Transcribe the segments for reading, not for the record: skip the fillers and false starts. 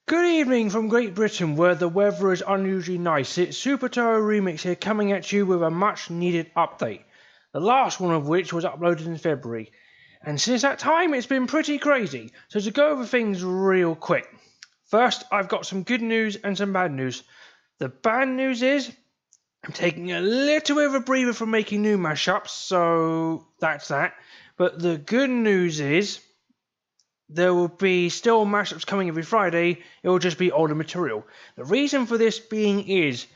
Good evening from Great Britain, where the weather is unusually nice. It's SUPERTOHOREMIX here, coming at you with a much needed update. The last one of which was uploaded in February. And since that time, it's been pretty crazy. So to go over things real quick. First, I've got some good news and some bad news. The bad news is, I'm taking a little bit of a breather from making new mashups, so that's that. But the good news is, there will be still mashups coming every Friday. It will just be older material. The reason for this being is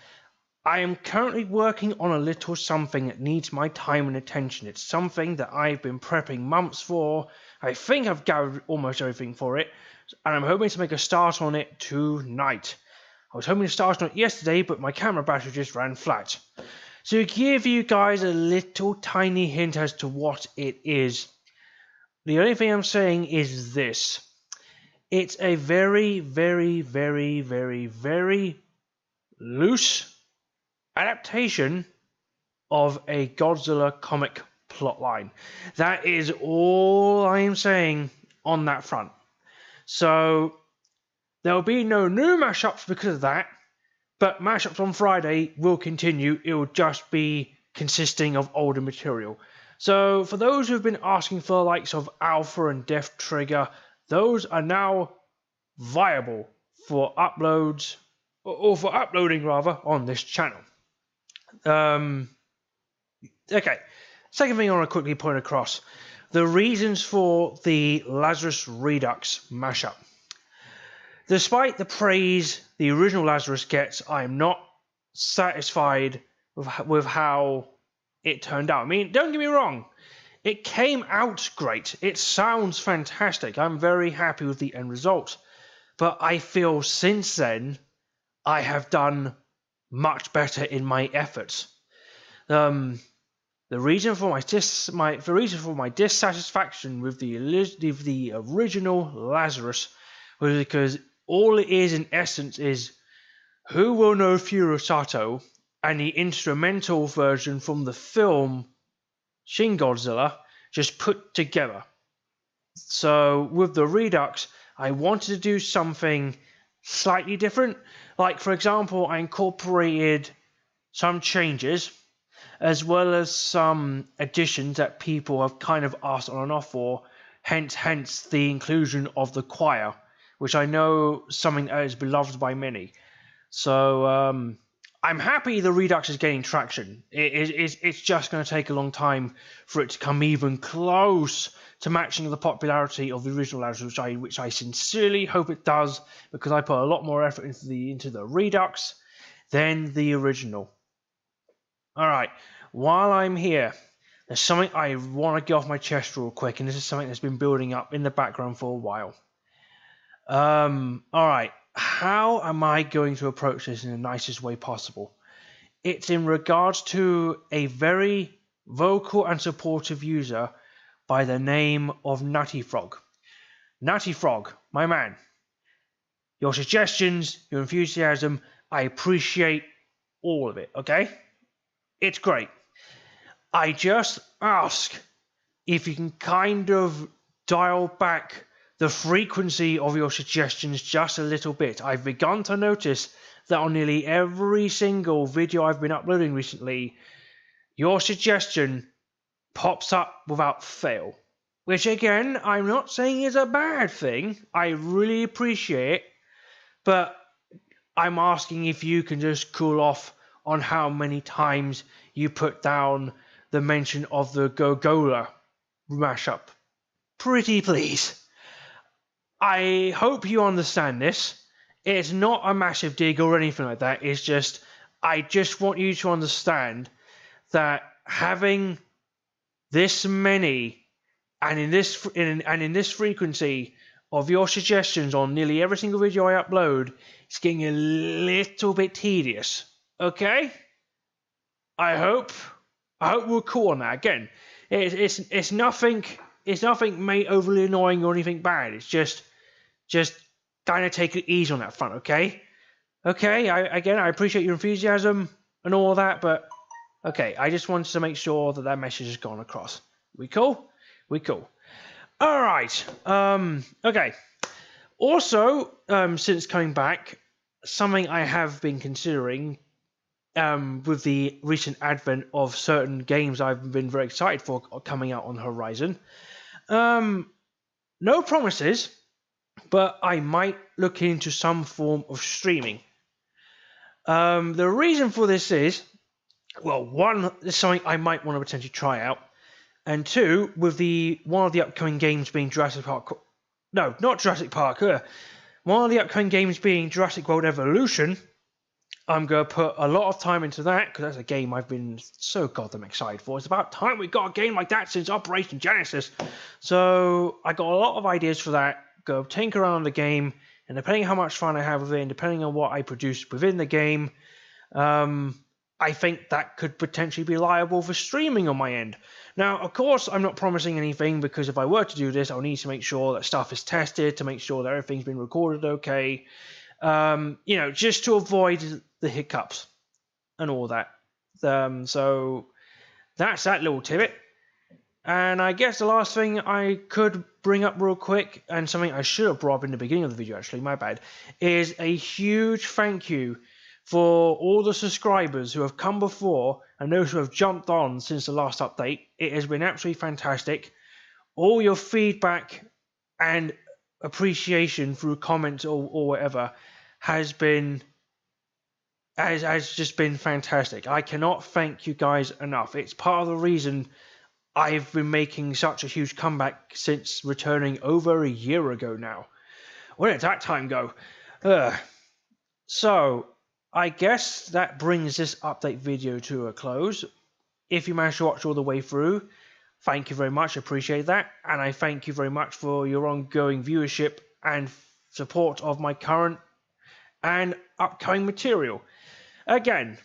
I am currently working on a little something that needs my time and attention. It's something that I've been prepping months for. I think I've gathered almost everything for it, and I'm hoping to make a start on it tonight. I was hoping to start on it yesterday, but my camera battery just ran flat. So to give you guys a little tiny hint as to what it is, the only thing I'm saying is this. It's a very, very, very, very, very loose adaptation of a Godzilla comic plotline. That is all I am saying on that front. So there will be no new mashups because of that, but mashups on Friday will continue. It will just be consisting of older material. So for those who have been asking for the likes of Alpha and Death Trigger, those are now viable for uploads, or for uploading rather, on this channel. Okay, second thing I want to quickly point across. The reasons for the Lazarus Redux mashup. Despite the praise the original Lazarus gets, I am not satisfied with how it turned out. I mean, don't get me wrong, it came out great. It sounds fantastic. I'm very happy with the end result. But I feel since then, I have done much better in my efforts. The reason for my dissatisfaction with the original Lazarus was because all it is in essence is, who will know Furusato, and the instrumental version from the film Shin Godzilla just put together. So with the Redux, I wanted to do something slightly different. Like, for example, I incorporated some changes as well as some additions that people have kind of asked on and off for, hence the inclusion of the choir, which I know something that is beloved by many. So I'm happy the Redux is gaining traction. It's just going to take a long time for it to come even close to matching the popularity of the original Lazarus, which I sincerely hope it does, because I put a lot more effort into the Redux than the original. Alright, while I'm here, there's something I want to get off my chest real quick, and this is something that's been building up in the background for a while. Alright. How am I going to approach this in the nicest way possible? It's in regards to a very vocal and supportive user by the name of Nutty Frog. Nutty Frog, my man, your suggestions, your enthusiasm, I appreciate all of it, okay? It's great. I just ask if you can kind of dial back the frequency of your suggestions just a little bit. I've begun to notice that on nearly every single video I've been uploading recently, your suggestion pops up without fail. Which again, I'm not saying is a bad thing. I really appreciate it. But I'm asking if you can just cool off on how many times you put down the mention of the Gogola mashup. Pretty please. I hope you understand this. It's not a massive dig or anything like that. It's just, I just want you to understand that having this many and in this frequency of your suggestions on nearly every single video I upload, it's getting a little bit tedious. Okay? I hope we're cool on that. Again, it's nothing overly annoying or anything bad. It's just kind of take it easy on that front, okay? Okay, I appreciate your enthusiasm and all of that, but okay, I just wanted to make sure that that message has gone across. We cool? We cool. All right. Okay. Also, since coming back, something I have been considering with the recent advent of certain games I've been very excited for coming out on the horizon. No promises, but I might look into some form of streaming. The reason for this is, well, one, is something I might want to potentially try out, and two, with one of the upcoming games being Jurassic Park. No, not Jurassic Park. One of the upcoming games being Jurassic World Evolution. I'm going to put a lot of time into that because that's a game I've been so goddamn excited for. It's about time we got a game like that since Operation Genesis. So I got a lot of ideas for that. Go tinker around the game, and depending on how much fun I have with it, and depending on what I produce within the game, I think that could potentially be liable for streaming on my end. Now, of course, I'm not promising anything because if I were to do this, I'll need to make sure that stuff is tested, to make sure that everything's been recorded okay. Just to avoid the hiccups and all that. So that's that little tidbit. And I guess the last thing I could bring up real quick, and something I should have brought up in the beginning of the video actually, my bad, is a huge thank you for all the subscribers who have come before and those who have jumped on since the last update. It has been absolutely fantastic. All your feedback and appreciation through comments or whatever has just been fantastic. I cannot thank you guys enough. It's part of the reason I've been making such a huge comeback since returning over a year ago now. Where did that time go? So I guess that brings this update video to a close. If you managed to watch all the way through, thank you very much, appreciate that, and I thank you very much for your ongoing viewership and support of my current and upcoming material. Again,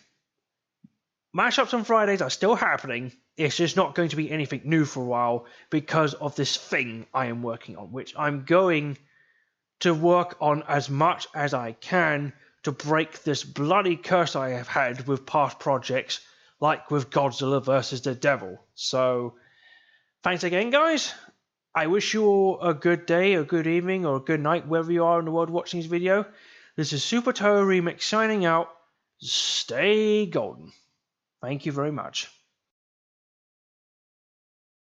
mashups on Fridays are still happening, it's just not going to be anything new for a while because of this thing I am working on, which I'm going to work on as much as I can to break this bloody curse I have had with past projects, like with Godzilla vs. the Devil. So, thanks again, guys. I wish you all a good day, a good evening, or a good night, wherever you are in the world watching this video. This is SUPERTOHOREMIX signing out. Stay golden. Thank you very much.